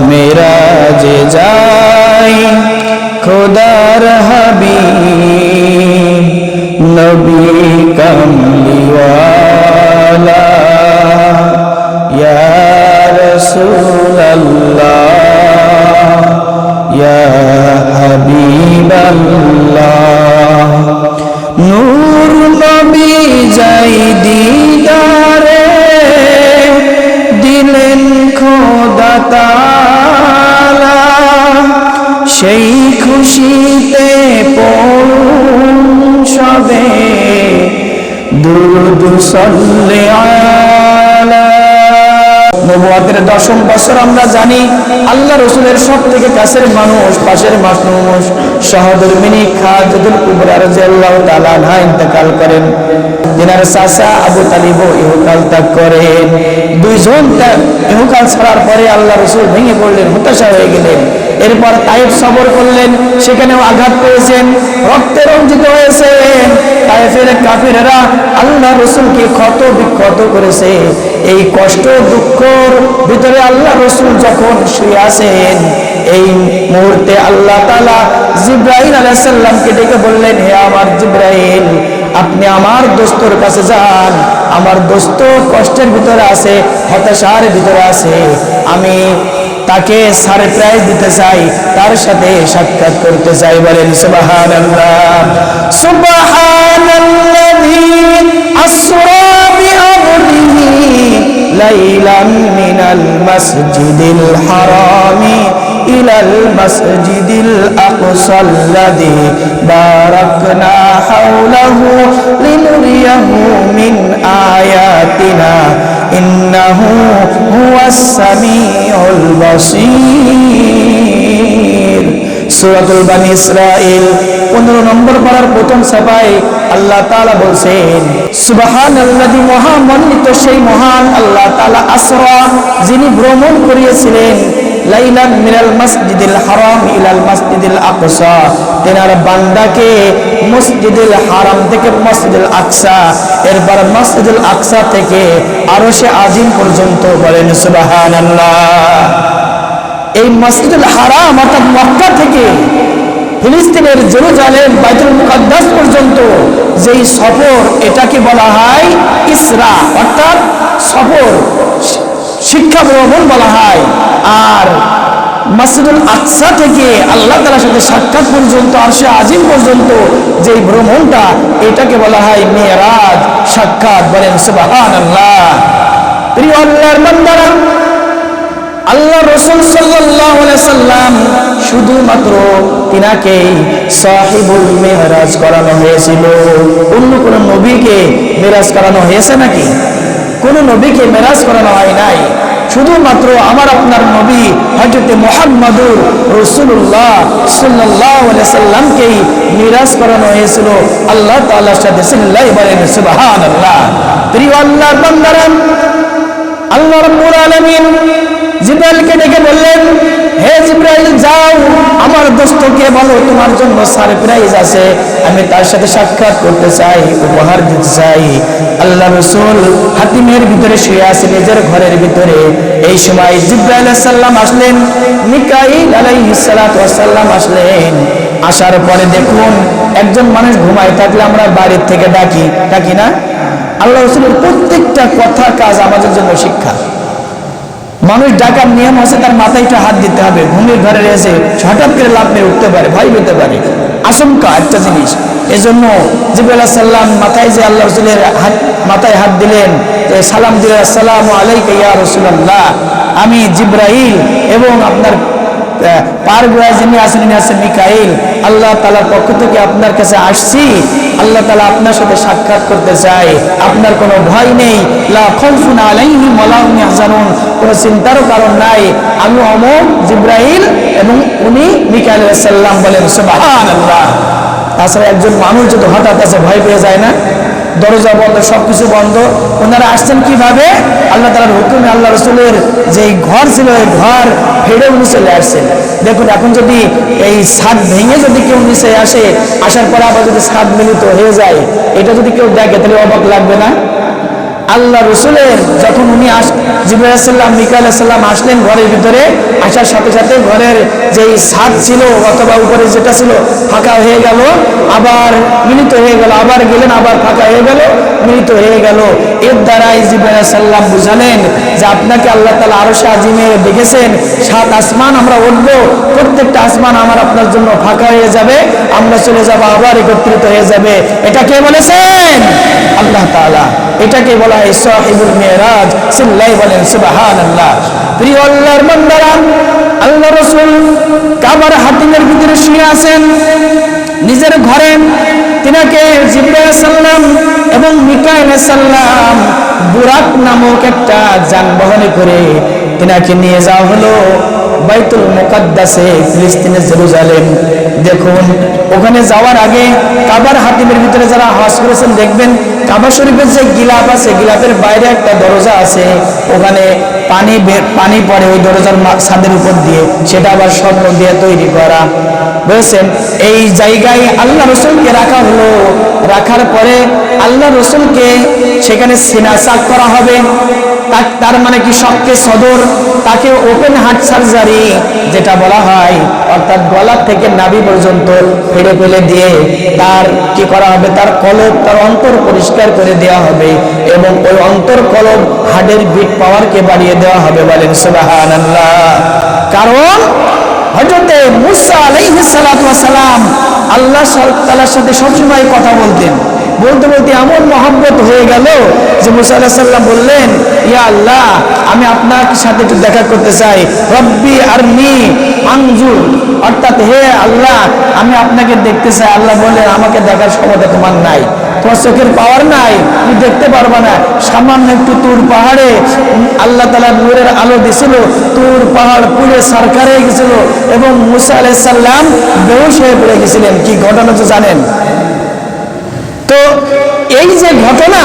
মেরাজে যাই খোদার হাবিব নবী কামলিওয়ালা ইয়া রাসূলুল্লাহ ইয়া হাবিবাল্লাহ নূর নবী যাই দিদারে দিলেন খোদা তাআলা সেই খুশিতে পড়ুন সবে দুরূদ সাল্লি আলা। নবুয়তের 10ম বছর আমরা জানি আল্লাহ রাসূলের সবথেকে কাছের মানুষ, পাশের মানুষ সহধর্মিনী খাদিজাতুল কুবরা রাদিয়াল্লাহু তাআলা আনহা ইন্তেকাল করেন। তিনার চাচা আবু তালিবও ইহকাল ত্যাগ করেন। দুইজন ইহকাল ছাড়ার পরে আল্লাহ রাসূল ভেঙে পড়লেন, হতাশা হয়ে গেলেন। এরপর তায়েফ সফর করলেন, সেখানেও আঘাত পেয়েছেন, রক্তে রঞ্জিত হয়েছেন। তায়েফের কাফিররা আল্লাহ রাসূলকে ক্ষত বিক্ষত করেছে। এই কষ্ট দুঃখের ভিতরে আল্লাহ রাসূল যখন শুয়ে আছেন, এই মুহূর্তে আল্লাহ তাআলা জিবরাইল আলাইহিস সালামকে ডেকে বললেন, হে আমার জিবরাইল, আপনি আমার দোস্তর কাছে যান। আমার দোস্ত কষ্টের ভিতরে আছে, হতাশার ভিতরে আছে। আমি তাকে সারপ্রাইজ দিতে চাই, তার সাথে সাক্ষাৎ করতে চাই। বলেন সুবহানাল্লাহ। সুবহানাল্লাযী আসরা বিআবদিহি লাইলাম মিনাল মাসজিদিল হারামি ইলাল মাসজিদিল আকসাল্লাযী বারাকনা হাওলাহু লিনুরিয়াহু মিন আয়াতিনা ইন্নাহু হুয়াস সামিউল বাসীর। সূরাতুল বনী ইসরাঈল 15 নম্বর পারার প্রথম সাফায় আল্লাহ তাআলা বলছেন, সুবহানাল্লাযী, মহামণ্ডিত সেই মহান আল্লাহ তাআলা, আসরা, যিনি ভ্রমণ করিয়েছিলেন, লাইলান মিনাল মাসজিদিল হারাম ইলাল মাসজিদিল আকসা, তেনার বান্দাকে মসজিদুল হারাম থেকে মসজিদুল আকসা, এরপর মসজিদুল আকসা থেকে আরশে আজিম পর্যন্ত। বলেন সুবহানাল্লাহ। এই মসজিদুল হারাম অর্থাৎ মক্কা থেকে ফিলিস্তিনের জেরুজালেম বাইতুল মুকাদ্দাস পর্যন্ত যেই সফর, এটাকে বলা হয় ইসরা, অর্থাৎ সফর, শিক্ষা ভ্রমণ বলা হয়। আর মসজিদুল আকসা থেকে আল্লাহ তাআলার সাথে সাক্ষাৎ পর্যন্ত, আরশে আজিম পর্যন্ত যেই ভ্রমণটা, এটাকে বলা হয় মেরাজ, সাক্ষাৎ। বলেন সুবহানাল্লাহ। প্রিয় আল্লাহর বান্দারা, আল্লাহ রাসূল সাল্লাল্লাহু আলাইহি সাল্লাম শুধুমাত্র তিনাকেই সাহিবুল মেরাজ করানো হয়েছিল। অন্য কোন নবীকে মেরাজ করানো হয়েছে নাকি? কোন নবীকে মেরাজ করানো হয় নাই। শুধুমাত্র আমার আপনার নবী হযরত মুহাম্মদুর রাসূলুল্লাহ সাল্লাল্লাহু আলাইহি সাল্লামকেই মেরাজ করানো হয়েছিল আল্লাহ তাআলার সাথে। বলেন সুবহানাল্লাহ। প্রিয় আল্লাহর বান্দারা, আল্লাহ রাব্বুল আলামিন জিবরাইলকে ডেকে বললেন, হে জিবরাইল, যাও আমার দোস্তকে বলো তোমার জন্য সারপ্রাইজ আছে, আমি তার সাথে সাক্ষাৎ করতে চাই, উপহার দিতে চাই। আল্লাহ রাসূল হাতিমের ভিতরে শুয়ে আছে, নিজের ঘরের ভিতরে। এই সময় জিবরাইল আলাইহিস সালাম আসলেন, মিকাইল আলাইহিস সালাতু ওয়াস সালাম আসলেন। আসার পরে দেখুন, একজন মানুষ ঘুমায় থাকলে আমরা বাড়ির থেকে ডাকি না? আল্লাহ রাসূলের প্রত্যেকটা কথা কাজ আমাদের জন্য শিক্ষা। মানুষ ডাকার নিয়ম আছে, তার মাথায় একটু হাত দিতে হবে। ঘুমের ঘরে রয়েছে, হঠাৎ করে লাফ মেরে উঠতে পারে, ভয় পেতে পারে, আশঙ্কা একটা জিনিস। এজন্য জিবরাইল আলাইহিস সালাম মাথায় যে আল্লাহ রাসূলের মাথায় হাত দিলেন, সালাম দিলেন, আসসালামু আলাইকা ইয়া রাসূলুল্লাহ, আমি জিবরাইল এবং আপনার পার গোয়া যিনি আছেন মিকাইল, আল্লাহ তাআলার পক্ষ থেকে আপনার কাছে আসছি। আল্লাহ তাআলা আপনার সাথে সাক্ষাৎ করতে চাই। আপনার কোনো ভয় নেই, লা খাউফুন আলাইহিম ওয়া লা হুম ইয়াহজানুন, কোনো চিন্তারও কারণ নাই। আমি অমর জিবরাইল এবং উনি মিকাইল আলাইহিস সালাম। বলেন সুবহানাল্লাহ। তাছাড়া একজন মানুষ যদি হঠাৎ আছে ভয় পেয়ে যায় না? দরজা বন্ধ, সবকিছু বন্ধ, ওনারা আসছেন কিভাবে? আল্লাহ তাআলার হুকুমে। আল্লাহ রাসূলের যে ঘর ছিল, এই ঘর ফেড়ে উনি চলে আসছেন। দেখুন, এখন যদি এই ছাদ ভেঙে যদি কেউ নিচে আসে, আসার পরে আবার যদি ছাদ মিলিত হয়ে যায়, এটা যদি কেউ দেখে তাহলে অবাক লাগবে না? আল্লাহ রসুলের যখন উনি জিবরাইল আলাইহিস সালাম মিকাইল আলাইহিস সালাম আসলেন ঘরের ভিতরে, আসার সাথে সাথে ঘরের যেই ছাদ ছিল অথবা উপরে যেটা ছিল ফাঁকা হয়ে গেল, আবার মিলিত হয়ে গেল, আবার গেলেন আবার ফাঁকা হয়ে গেল, মিলিত হয়ে গেল। এর দ্বারাই জিবরাইল আলাইহিস সালাম বুঝালেন যে আপনাকে আল্লাহ তাআলা আরশে আজিমে দেখেছেন, 7 আসমান আমরা উঠবো, প্রত্যেকটা আসমান আমার আপনার জন্য ফাঁকা হয়ে যাবে, আমরা চলে যাব, আবার একত্রিত হয়ে যাবে। এটা কে বলেছেন? আল্লাহ তাআলা। এটাকে বলা হয় সাহিবুল মিরাজ। সিল্লাই বলেন সুবহানাল্লাহ। প্রিয় আল্লাহর বান্দারা, আল্লাহ রাসূল কাবার হাতিমের ভিতরে শুয়ে আছেন নিজের ঘরে। তিনাকে জিবরাইল আলাইহিস সালাম এবং মিকাইল আলাইহিস সালাম বুরাক নামক একটা যানবাহনে করে তিনাকে নিয়ে যাওয়া হলো বাইতুল মুকাদ্দাসে, ফিলিস্তিনের জেরুজালেম। দেখুন, ওখানে যাওয়ার আগে কাবার হাতিমের ভিতরে যারা হজ করেছেন দেখবেন কাবা শরীফের যে গিলাফ আছে, গিলাফের বাইরে একটা দরজা আছে, ওখানে পানি পড়ে ওই দরজার ছাদের উপর দিয়ে, সেটা আবার স্বর্ণ দিয়ে তৈরি করা, বুঝেছেন? এই জায়গায় আল্লাহ রসুলকে রাখা হলো। রাখার পরে আল্লাহ রসুলকে সেখানে সিনা চাক করা হবে। তার মানে কি শক্কে সদর, তাকে ওপেন হার্ট সার্জারি যেটা বলা হয়, অর্থাৎ গলা থেকে নাভি পর্যন্ত ফেড়ে ফেলে দিয়ে তার কি করা হবে, তার কলব, তার অন্তর পরিষ্কার করে দেওয়া হবে এবং ওই অন্তর কলব হার্টের বিট পাওয়ারকে বাড়িয়ে দেওয়া হবে। বলেন সুবহানাল্লাহ। কারণ হযরতে মুসা আলাইহিস সালাতু ওয়াস সালাম আল্লাহ তাআলার সাথে সবসময় কথা বলতেন। বলতে বলতে এমন মহব্বত হয়ে গেল যে মুসা আলাইহিস সালাম বললেন, ইয়া আল্লাহ, আমি আপনার সাথে একটু দেখা করতে চাই। রব্বি আরনি আনজুর, অর্থাৎ হে আল্লাহ, আমি আপনাকে দেখতে চাই। আল্লাহ বললেন, আমাকে দেখার ক্ষমতা তোমার নাই, তোমার চোখের পাওয়ার নাই, তুমি দেখতে পারবা না। সামান্য একটু তুর পাহাড়ে আল্লাহ তাআলা নূরের আলো দিছিল, তুর পাহাড় পুড়ে সরকার হয়ে গেছিল এবং মুসা আলাইহিস সালাম বেহুশ হয়ে পড়ে গেছিলেন। কি ঘটনা তো জানেন? তো এই যে ঘটনা,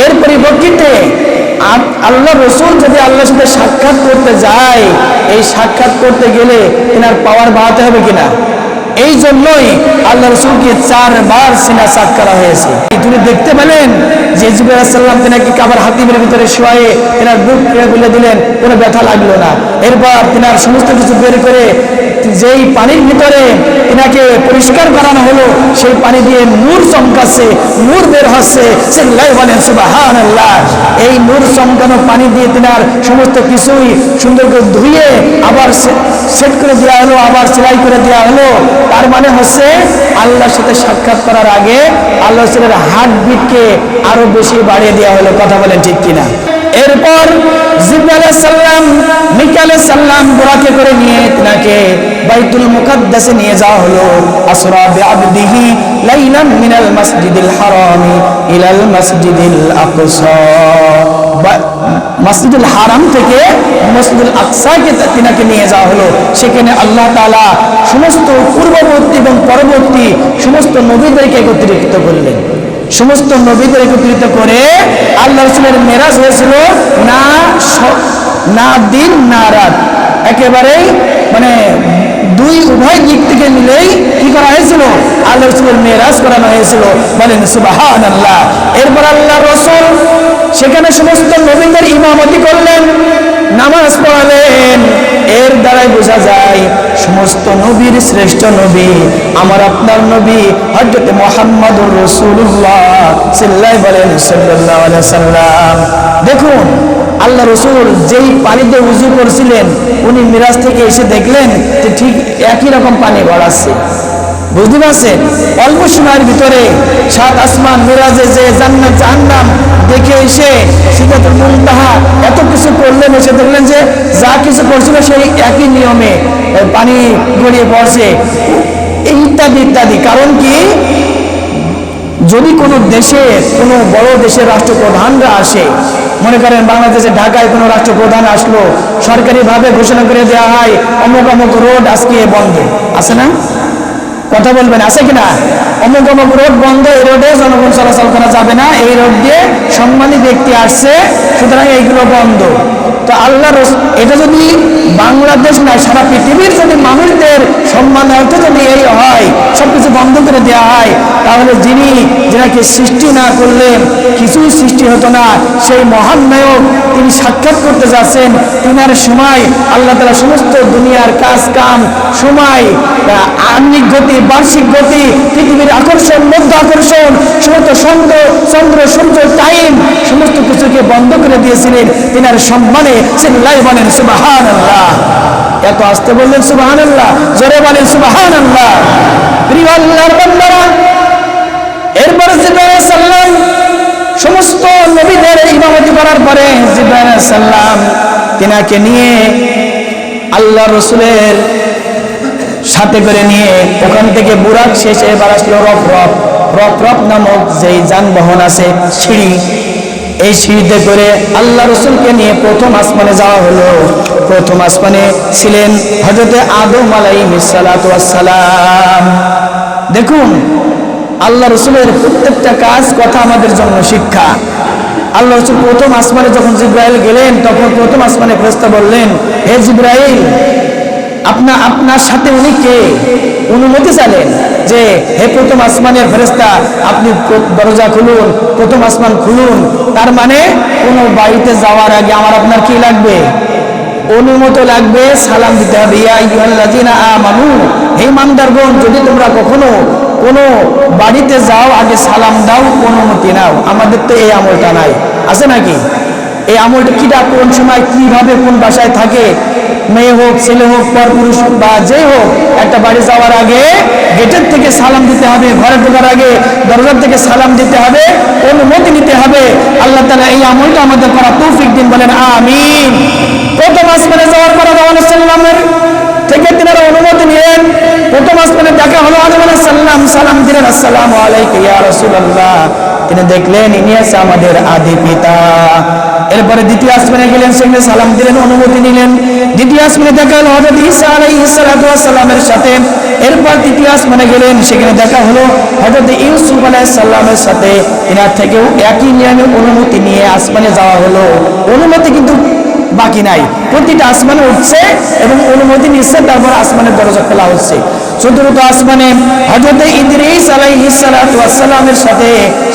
এর পরিপ্রেক্ষিতে আল্লাহ রসুল যদি আল্লাহর সাথে সাক্ষাৎ করতে যায়, এই সাক্ষাৎ করতে গেলে এনার পাওয়ার বাড়াতে হবে কিনা? এই জন্যই আল্লাহ রসুলকে 4 বার সিনা চাক করা হয়েছে। তিনি দেখতে পেলেন যে জিবরাইল আলাইহিস সালাম তিনাকে কাবার হাতিমের ভিতরে শোয়ে তিনার বুক ফেলে দিলেন, কোনো ব্যথা লাগলো না। এরপর তিনার সমস্ত কিছু বের করে যেই পানির ভিতরে তিনাকে পরিষ্কার করানো হলো, সেই পানি দিয়ে নূর চমকাচ্ছে, নূর বের হচ্ছে। সিল্লাই বলেন সুবহানাল্লাহ। এই নূর চমকানো পানি দিয়ে তিনার সমস্ত কিছুই সুন্দর করে ধুয়ে আবার সেট করে দেওয়া হলো, আবার সেলাই করে দেওয়া হলো। তার মানে হচ্ছে আল্লাহর সাথে সাক্ষাৎ করার আগে আল্লাহ রাসূলের হার্ট বিটকে আরো বেশি বাড়িয়ে দেওয়া হলো। কথা বলেন ঠিক কিনা? এরপর জিবরাইল আলাইহিস সালাম মিকাইল আলাইহিস সালাম বুরাকে করে নিয়ে তিনাকে বাইতুল মুকাদ্দাসে নিয়ে যাওয়া হলো। আসরা বিআবদিহি লাইলান মিনাল মাসজিদিল হারাম ইলাল মাসজিদিল আকসা, মসজিদুল হারাম থেকে মসজিদুল আকসাকে তিনাকে নিয়ে যাওয়া হলো। সেখানে আল্লাহ তাআলা সমস্ত পূর্ববর্তী এবং পরবর্তী সমস্ত নবীদেরকে একত্রিত করলেন। সমস্ত নবীদের একত্রিত করে আল্লাহ রাসূলের মেরাজ হয়েছিল না দিন না রাত, একেবারেই মানে উভয় দিক থেকে মিলেই কি করা হয়েছিল, আল্লাহ রাসূলের মেরাজ করানো হয়েছিল। বলেন সুবহানাল্লাহ। এরপর আল্লাহ রাসূল সেখানে সমস্ত নবীদের ইমামতি করলেন, নামাজ পড়ালেন। এর দ্বারাই বোঝা যায় সমস্ত নবীর শ্রেষ্ঠ নবী আমার আপনার নবী হযরত মুহাম্মদুর রাসূলুল্লাহ সাল্লাল্লাহু আলাইহি ওয়াসাল্লাম। দেখুন, আল্লাহ রসুল যেই পানিতে উযু করছিলেন, উনি মিরাজ থেকে এসে দেখলেন যে ঠিক একই রকম পানি গড়াচ্ছে। বুঝতে পারছেন? অল্প সময়ের ভিতরে 7 আসমান মিরাজে যে জান্নাত জাহান্নাম দেখে এসে সিদরাতুল মুনতাহা এত কিছু করলেন, এসে দেখলেন যে যা কিছু করছিল সেই একই নিয়মে পানি গড়িয়ে পড়ছে, ইত্যাদি ইত্যাদি। কারণ কি, যদি কোনো দেশে কোনো বড় দেশের রাষ্ট্রপ্রধানরা আসে, মনে করেন বাংলাদেশে ঢাকায় কোনো রাষ্ট্রপ্রধান আসলো, সরকারিভাবে ঘোষণা করে দেওয়া হয় অমুক অমুক রোড আজকে বন্ধ, আছে না? কথা বলবেন, আছে কিনা? অমুক অমুক রোড বন্ধ, এই রোডে জনগণ চলাচল করা যাবে না, এই রোড দিয়ে সম্মানী ব্যক্তি আসছে, সুতরাং এইগুলো বন্ধ। তো আল্লাহ এটা যদি বাংলাদেশ নয় সারা পৃথিবীর যদি মানুষদের সম্মানার্থে যদি এই হয়, সবকিছু বন্ধ করে দেওয়া হয়, তাহলে যিনাকে সৃষ্টি না করলেন কিছুই সৃষ্টি হতো না। সেই মহান নায়ক তিনি সাক্ষাৎ করতে যাচ্ছেন, তিনার সময় আল্লাহ তাআলা সমস্ত দুনিয়ার কাজ কাম, সময়, আহ্নিক গতি, বার্ষিক গতি, পৃথিবীর আকর্ষণ, মধ্য আকর্ষণ, সমস্ত চন্দ্র সূর্য টাইম সমস্ত কিছুকে বন্ধ করে দিয়েছিলেন তিনার সম্মানে। চিল্লায়ে বলেন সুবহানাল্লাহ। এত আসতে বললেন সুবহানাল্লাহ, জোরে বলেন সুবহানাল্লাহ। প্রিয় আল্লাহর বান্দারা, এরপর জিবরাইল আলাইহিস সালাম সমস্ত নবীদের ইমামতি করার পরে জিবরাইল আলাইহিস সালাম তিনাকে নিয়ে আল্লাহ রাসূলের সাথে করে নিয়ে ওখান থেকে বুরাক শেষে এবার আসলো রফরফ নামক যেই যানবাহন আছে, সিঁড়ি, এই সিঁড়িতে করে আল্লাহ রাসূলকে নিয়ে প্রথম আসমানে যাওয়া হলো। প্রথম আসমানে ছিলেন হযরতে আদম আলাইহিস সালাতু ওয়াস সালাম। দেখুন আল্লাহ রাসূলের প্রত্যেকটা কাজ কথা আমাদের জন্য শিক্ষা। আল্লাহ রাসূল প্রথম আসমানে যখন জিবরাইল গেলেন, তখন প্রথম আসমানে ফেরেশতা বললেন, হে জিবরাইল, আপনার সাথে উনি কে? অনুমতি চাইলেন যে হে প্রথম আসমানের ফেরেশতা, আপনি দরজা খুলুন, প্রথম আসমান খুলুন। তার মানে কোনো বাড়িতে যাওয়ার আগে আমার আপনার কি লাগবে? অনুমতি লাগবে, সালাম দিতে হবে। ইয়া আইয়ুহাল্লাযীনা আমানু, হে ইমানদারগণ, যদি তোমরা কখনো কোনো বাড়িতে যাও আগে সালাম দাও, অনুমতি নাও। আমাদের তো এই আমলটা নাই, আছে নাকি? এই আমলটা কিটা কোন সময় কিভাবে কোন বাসায় থাকে, মেয়ে হোক ছেলে হোক পরপুরুষ বা যে হোক, একটা বাড়ি যাওয়ার আগে গেটের থেকে সালাম দিতে হবে, ঘরে ঢোকার আগে দরজার থেকে সালাম দিতে হবে, অনুমতি নিতে হবে। আল্লাহ তাআলা এই আমলটা আমাদের করা তৌফিক দিন, বলেন আমিন। প্রথম আসমানে যাওয়ার পর আদম আলাইহিস সালামের থেকে তিনারা অনুমতি নিলেন। প্রথম আসমানে দেখা হলো, আদম আলাইহিস সালাম সালাম দিলেন, আসসালামু আলাইকা ইয়া রাসূলুল্লাহ। তিনি দেখলেন ইনি আছে আমাদের আদি পিতা। এরপরে দ্বিতীয় আসমানে গেলেন, সেখানে সালাম দিলেন, অনুমতি নিলেন। দ্বিতীয় আসমানে দেখা হলো হযরত ঈসা আলাইহিস সালাতু ওয়াস সালামের সাথে। এরপর তৃতীয় আসমানে গেলেন, সেখানে দেখা হলো হযরত ইউসুফ আলাইহিস সালামের সাথে। এনার থেকেও একই নিয়মে অনুমতি নিয়ে আসমানে যাওয়া হলো। অনুমতি কিন্তু বাকি নাই, প্রতিটা আসমানে উঠছে এবং অনুমতি নিচ্ছে, তারপর আসমানের দরজা খোলা হচ্ছে। চতুর্থ আসমানে হযরত ইদ্রিস আলাইহিস সালাতু ওয়াস সালামের সাথে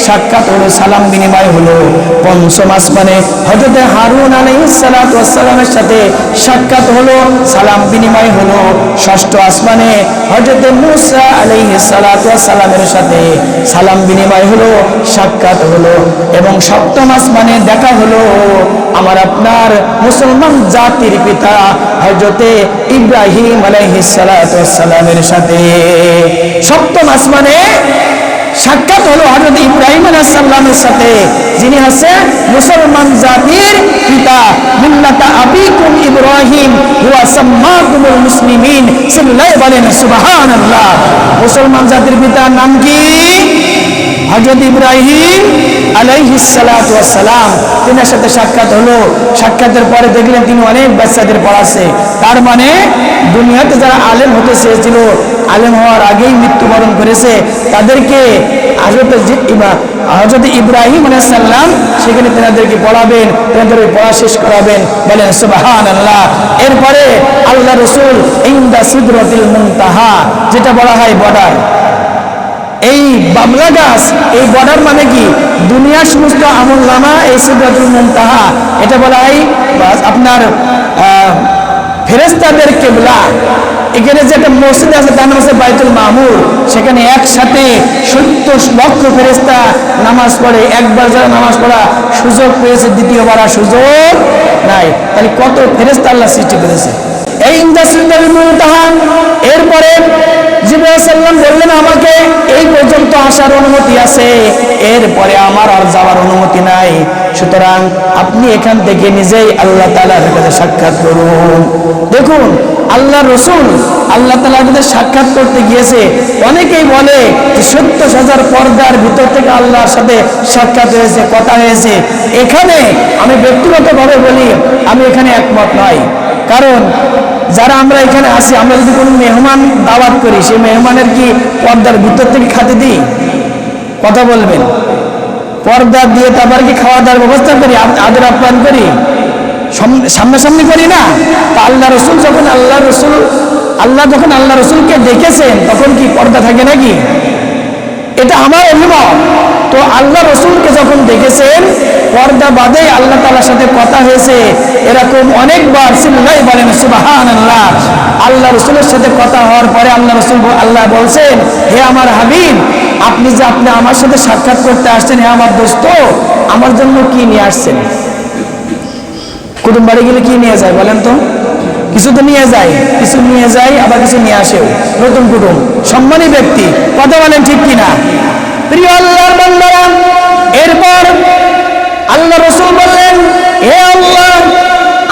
সাক্ষাৎ হলো, সালাম বিনিময় হলো। পঞ্চম আসমানে হযরত হারুন আলাইহিস সালাতু ওয়াস সালামের সাথে সাক্ষাৎ হলো, সালাম বিনিময় হলো। ষষ্ঠ আসমানে হযরত মূসা আলাইহিস সালাতু ওয়াস সালামের সাথে সালাম বিনিময় হলো, সাক্ষাৎ হলো। এবং সপ্তম আসমানে দেখা হলো আমার আপনার মুসলমান জাতির পিতা হযরত ইব্রাহিম আলাইহিস সালাতু ওয়াস সালামের সাথে। সপ্তম আসমানে সাক্ষাৎ হলো হযরত ইব্রাহিম আলাইহিস সালামের সাথে, যিনি হচ্ছেন মুসলমান জাতির পিতা। মিল্লাতা আবিকুম ইব্রাহিম হুয়া সাম্মাকুমুল মুসলিমিন। চিল্লায়ে বলেন সুবহানাল্লাহ। মুসলমান জাতির পিতার নাম কি? হযরত ইব্রাহিম আলাইহিস সালাতু ওয়াস সালাম। তিনার সাথে সাক্ষাৎ হলো। সাক্ষাতের পরে দেখলেন তিনি অনেক বাচ্চাদের পড়াচ্ছে। তার মানে দুনিয়াতে যারা আলেম হতে চেয়েছিল, আলেম হওয়ার আগেই মৃত্যুবরণ করেছে, তাদেরকে হযরত ইব্রাহিম আলাইহিস সালাম সেখানে তেনাদেরকে পড়াবেন, তেনাদের পড়া শেষ করাবেন। বলেন সুবহানাল্লাহ। এরপরে আল্লাহ রাসূল ইনদা সিদরাতিল মুনতাহা, যেটা বলা হয় বর্ডার, এই বাবলা গাছ, এই বর্ডার মানে কি? দুনিয়ার সমস্ত আমলনামা এই সিদরাতুল মুনতাহা, এটা বলা হয় আপনার ফেরেশতাদের কিবলা। এখানে যে একটা মসজিদ আছে তার নাম আছে বাইতুল মামুর, সেখানে একসাথে 70 লক্ষ ফেরেশতা নামাজ পড়ে। একবার যারা নামাজ পড়া সুযোগ পেয়েছে, দ্বিতীয়বার আর সুযোগ নাই। তাহলে কত ফেরেশতা আল্লাহ সৃষ্টি করেছে। এই ইনদা সিদরাতুল মুনতাহা। এরপরে জিবরাইল সাল্লাম বললেন আমাকে এই পর্যন্ত আসার অনুমতি আছে, এরপরে আমার আর যাওয়ার অনুমতি নাই। সুতরাং আপনি এখান থেকে নিজেই আল্লাহ তাআলার কাছে সাক্ষাৎ করুন। দেখুন আল্লাহ রাসূল আল্লাহ তাআলার কাছে সাক্ষাৎ করতে গিয়েছে। অনেকেই বলে যে 70,000 পর্দার ভিতর থেকে আল্লাহর সাথে সাক্ষাৎ হয়েছে, কথা হয়েছে। এখানে আমি ব্যক্তিগতভাবে বলি, আমি এখানে একমত নই। কারণ যারা আমরা এখানে আসি, আমরা যদি কোনো মেহমান দাওয়াত করি, সেই মেহমানের কি পর্দার ভিতর থেকে খেতে দিই? কথা বলবেন। পর্দা দিয়ে তারপর কি খাওয়া দাওয়ার ব্যবস্থা করি, আদর আপ্যায়ন করি? সামনাসামনি করি না। তা আল্লাহ রসুল যখন আল্লাহ যখন আল্লাহ রসুলকে দেখেছেন তখন কি পর্দা থাকে নাকি? এটা আমার অভিমত। তো আল্লাহ রসুলকে যখন দেখেছেন পর্দা বাদে আল্লাহ তাআলার সাথে কথা হয়েছে, এরকম অনেকবার সিল্লাই বলেন সুবহানাল্লাহ। আল্লাহ রসুলের সাথে কথা হওয়ার পরে আল্লাহ বলছেন, হে আমার হাবিব, আপনি আমার সাথে সাক্ষাৎ করতে আসছেন, হে আমার দোস্ত, আমার জন্য কি নিয়ে আসছেন? কুটুম বাড়ি গেলে কি নিয়ে যায় বলেন তো? কিছু তো নিয়ে যায়, কিছু নিয়ে যায়, আবার কিছু নিয়ে আসেও। নতুন কুটুম সম্মানী ব্যক্তি, কথা বলেন ঠিক কিনা? প্রিয় আল্লাহর বান্দারা, এরপর আল্লাহ রাসূল বললেন, হে আল্লাহ,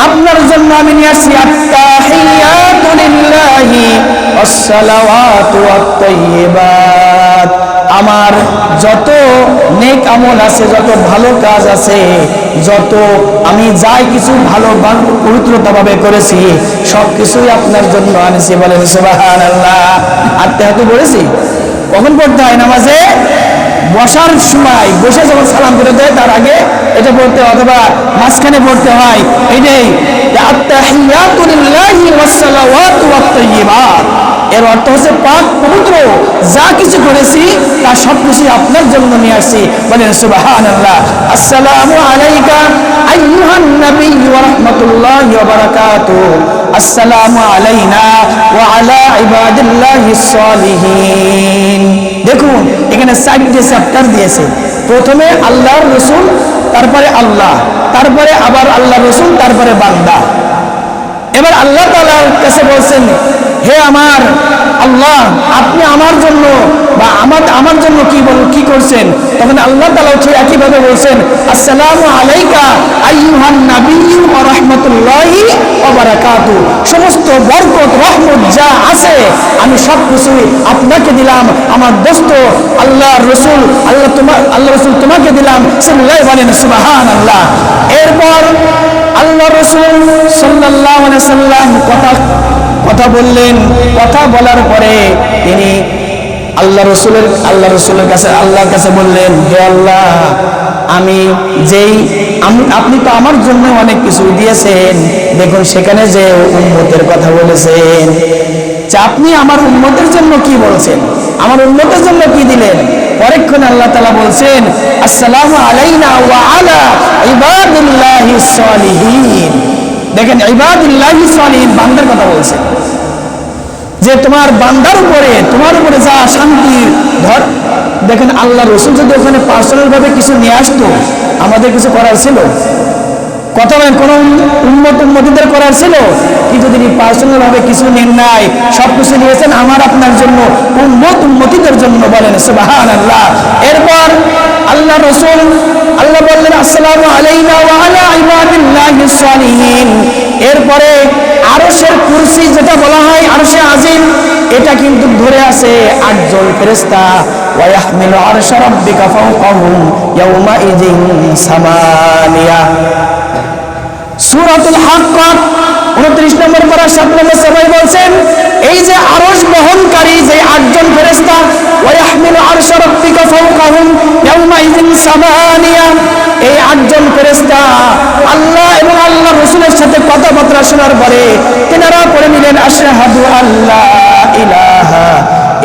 আপনার জন্য আমি নিয়ে আসছি আত-তাহিয়াতু লিল্লাহি ওয়াস-সালাওয়াতু ওয়াত-তাইয়্যিবাত। আমার যত নেক আমল আছে, যত ভালো কাজ আছে, যত আমি যাই কিছু ভালো পবিত্রতাভাবে করেছি, সব কিছুই আপনার জন্য আনেছি। বলেন সুবহানাল্লাহ। আত্মহাতু বলেছি কখন পড়তে হয়? নামাজে বসার সময়, বসে যখন সালাম করে দেয় তার আগে এটা পড়তে হয়, অথবা মাঝখানে পড়তে হয়। এইটাই আত-তাহিয়াতু লিল্লাহি ওয়াস-সালাওয়াতু ওয়াত-তাইয়্যিবাত। এর অর্থ হচ্ছে পাক পবিত্র যা কিছু করেছি তা সব কিছু আপনার জন্য নিয়ে আসছি। বলেন সুবহানাল্লাহ। আসসালামু আলাইকা আইয়ুহান নবী ওয়া রাহমাতুল্লাহি ওয়া বারাকাতুহু। আসসালামু আলাইনা ওয়া আলা ইবাদিল্লাহিস সালিহিন। দেখুন এখানে 4টি চ্যাপ্টার দিয়েছে। প্রথমে আল্লাহর রাসূল, তারপরে আল্লাহ, তারপরে আবার আল্লাহর রাসূল, তারপরে বান্দা। এবার আল্লাহ তাআলার কাছে বলছেন, হে আমার আল্লাহ, আপনি আমার জন্য বা আমার জন্য কি করছেন? তখন আল্লাহ তাআলা একইভাবে বলছেন, আসসালামু আলাইকা আইয়ুহান নাবিয়্যু ওয়া রাহমাতুল্লাহি ওয়া বারাকাতুহু। সমস্ত বরকত রহমত যা আছে আমি সব কিছুই আপনাকে দিলাম, আমার দোস্ত আল্লাহর রাসূল, আল্লাহ রাসূল তোমাকে দিলাম। সাল্লাল্লাহু আলাইহি সুবহানাল্লাহ। এরপর আল্লাহ রাসূল সাল্লাল্লাহু আলাইহি সাল্লাম কথা বললেন। কথা বলার পরে তিনি আল্লাহর কাছে বললেন, হে আল্লাহ, আপনি তো আমার জন্য অনেক কিছু দিয়েছেন। দেখুন সেখানে যে উম্মতের কথা বলেছেন, যে আপনি আমার উম্মতের জন্য কি বলছেন, আমার উম্মতের জন্য কি দিলেন? পরক্ষণে আল্লাহ তাআলা বলছেন, আসসালামু আলাইনা ওয়া আলা ইবাদিল্লাহিস সালিহিন। দেখেন ইবাদিল্লাহিস সালিহিন, বান্দার কথা বলছেন, যে তোমার বান্দার উপরে, তোমার উপরে যা শান্তির ধর। দেখেন আল্লাহ রাসূল যদি ওখানে পার্সোনাল ভাবে কিছু নিয়ে আসতো, আমাদের কিছু করার ছিল? কথা বলেন, কোন উম্মতিদের করার ছিল? কিন্তু তিনি পার্সোনাল ভাবে কিছু নেন নাই, সবকিছু নিয়েছেন আমার আপনার জন্য, উম্মতিদের জন্য। বলেন সুবহানাল্লাহ। এরপর আল্লাহ রাসূল বললেন, আসসালামু আলাইনা ওয়া আলা ইবাদিল্লাহিস সালিহিন। এরপরে আরশের কুরসি যেটা বলা হয় আরশে আজিম, এটা কিন্তু ধরে আছে 8 জন ফেরেশতা। ওয়া ইয়াহমিলু আরশা রাব্বিকা ফাওকাহুম ইয়াওমা ইযিন সামানিয়া। সূরাতুল হাক্কাত 29 নম্বর পারা 7 নম্বর সবাই বলছেন, এই যে আরশ বহনকারী যে 8 জন ফেরেশতা, ওয়া ইয়াহমিলু আরশা রাব্বিকা ফাওকাহুম ইয়াওমা ইযিন সামানিয়া, এই 8 জন ফেরেশতা আল্লাহ এবং আল্লাহ রাসূলের সাথে কথাবার্তা শোনার পরে তেনারা পড়ে নিলেন, আশহাদু আল্লা ইলাহা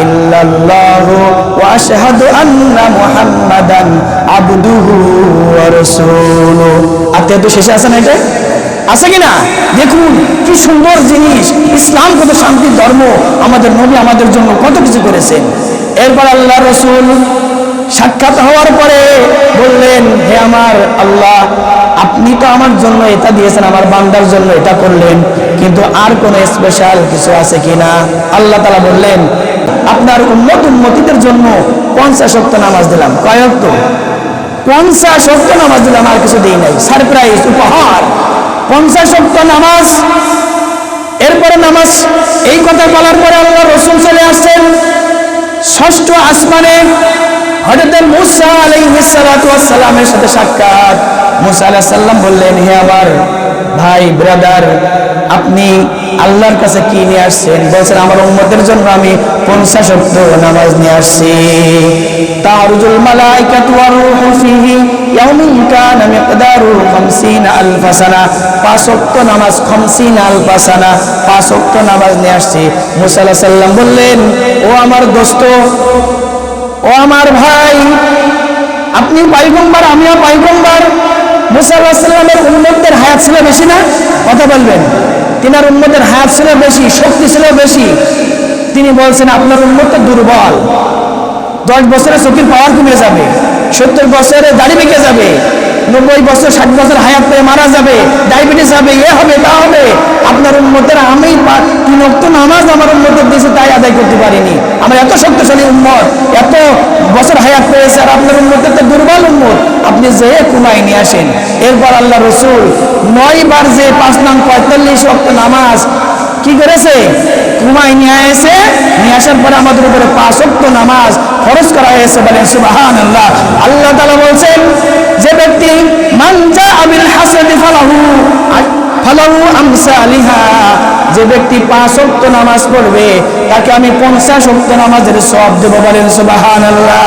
ইল্লাল্লাহু ওয়া আশহাদু আন্না মুহাম্মাদান আবদুহু ওয়া রাসূলুহু। আত্মীয় তো শেষে আছে না? এটা আছে কিনা? দেখুন কি সুন্দর জিনিস। ইসলাম কত শান্তির ধর্ম, আমাদের নবী আমাদের জন্য কত কিছু করেছেন। এরপর আল্লাহ রাসূল সাক্ষাৎ হওয়ার পরে বললেন, হে আমার আল্লাহ, আপনি তো আমার জন্য এটা দিয়েছেন, আমার বান্দার জন্য এটা করলেন, কিন্তু আর কোন স্পেশাল কিছু আছে কিনা? আল্লাহ তাআলা বললেন, আপনার উম্মতিদের জন্য 50 ওয়াক্ত নামাজ দিলাম। কয় ওয়াক্ত? 50 ওয়াক্ত নামাজ দিলাম, আর কিছু দেই নাই। সারপ্রাইজ, উপহার, 50 ওয়াক্ত নামাজ। এরপরে নামাজ, এই কথা বলার পরে আল্লাহ রাসূল চলে আসছেন 6ষ্ঠ আসমানে। হযরত মুসা আলাইহিস সালাতু ওয়াস সালামের সাথে সাক্ষাৎ। মুসা আলাইহিস সালাম বললেন, হে আমার ভাই, ব্রাদার, আপনি আল্লাহর কাছে কি নিয়ে আসছেন? বলছেন, আমার উম্মতের জন্য আমি 50 ওয়াক্ত নামাজ নিয়ে আসছি। তারুজুল মালাইকাতু ওয়ার রূহু ফীহি ইয়াউমিন কানা মিকদারুহু 50 আলফা সানা। 5 ওয়াক্ত নামাজ 50 আলফা সানা, 5 ওয়াক্ত নামাজ নিয়ে আসছে। মুসা আলাইহিস সালাম বললেন, ও আমার দোস্ত, ও আমার ভাই, আপনি পয়গম্বর, আমিও পয়গম্বর। মুসা আলাইহিস সালামের উম্মতদের হায়াত ছিল বেশি না? কথা বলবেন। তিনার উম্মতের হায়াত ছিল বেশি, শক্তি ছিল বেশি। তিনি বলছেন আপনার উম্মত তো দুর্বল, 10 বছরে চোখের পাওয়ার কমে যাবে, 70 বছরে দাড়ি পেকে যাবে, 90 বছর 60 বছর হায়াত পেয়ে মারা যাবে, ডায়াবেটিস হবে, এ হবে তা হবে। আপনার উম্মতের আমি 3 ওয়াক্ত নামাজ আমার উম্মতের দেশে তাই আদায় করতে পারিনি। আমার এত শক্তিশালী উম্মত, এত বছর হায়াত পেয়েছে, আর আপনার উম্মতের তো দুর্বল উম্মত, আপনি যে কুমাই নিয়ে আসেন। এরপর আল্লাহ রসুল 9 বার যে 5 নং 45 ওয়াক্ত নামাজ কি করেছে? কুমাই নিয়ে এসে, নিয়ে আসার পরে আমাদের উপরে 5 ওয়াক্ত নামাজ ফরজ করা হয়েছে। বলেন সুবহানাল্লাহ। আল্লাহ তাআলা বলছেন, যে ব্যক্তি মান জাআ বিল হাসানাতি ফালাহু আমসালিহা, যে ব্যক্তি 5 ওয়াক্ত নামাজ পড়বে তাকে আমি 50 ওয়াক্ত নামাজের সওয়াব দেব। বলেন সুবহানাল্লাহ।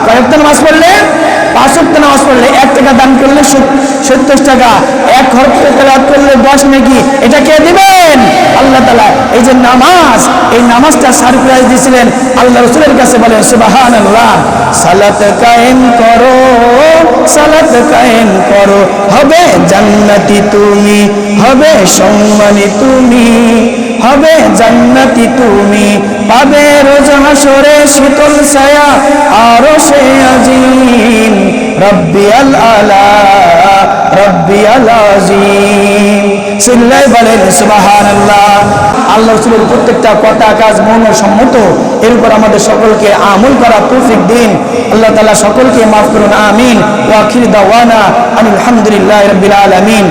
কয় ওয়াক্ত নামাজ পড়লে? 5 ওয়াক্ত নামাজ পড়লে 1 টাকা দান করলে 70 টাকা, 1 ওয়াক্ত তেলাওয়াত করলে 10 নেকি। এটা কে দিবেন? আল্লাহ তাআলা। এই যে নামাজ, এই নামাজটা সারপ্রাইজ দিয়েছিলেন আল্লাহ রাসূলের কাছে। বলেন সুবহানাল্লাহ। সালাত কায়েম করো, সালাত কায়েম করো, হবে জান্নাতি তুমি, হবে সম্মানী তুমি, হবে জান্নাতি তুমি, পাবে রোজ হাসরে শীতল ছায়া আরশে আজিম, রব্বিয়াল আলা রব্বিয়াল আযীম। সিল্লাই বলেন সুবহানাল্লাহ। আল্লাহ রাসূলের প্রত্যেকটা কথা কাজ মৌনসম্মত, এর উপর আমাদের সকলকে আমল করা তৌফিক দিন। আল্লাহ তাআলা সকলকে মাফ করুন, আমিন। ওয়া আখির দাওয়ানা আলহামদুলিল্লাহি রাব্বিল আলামিন।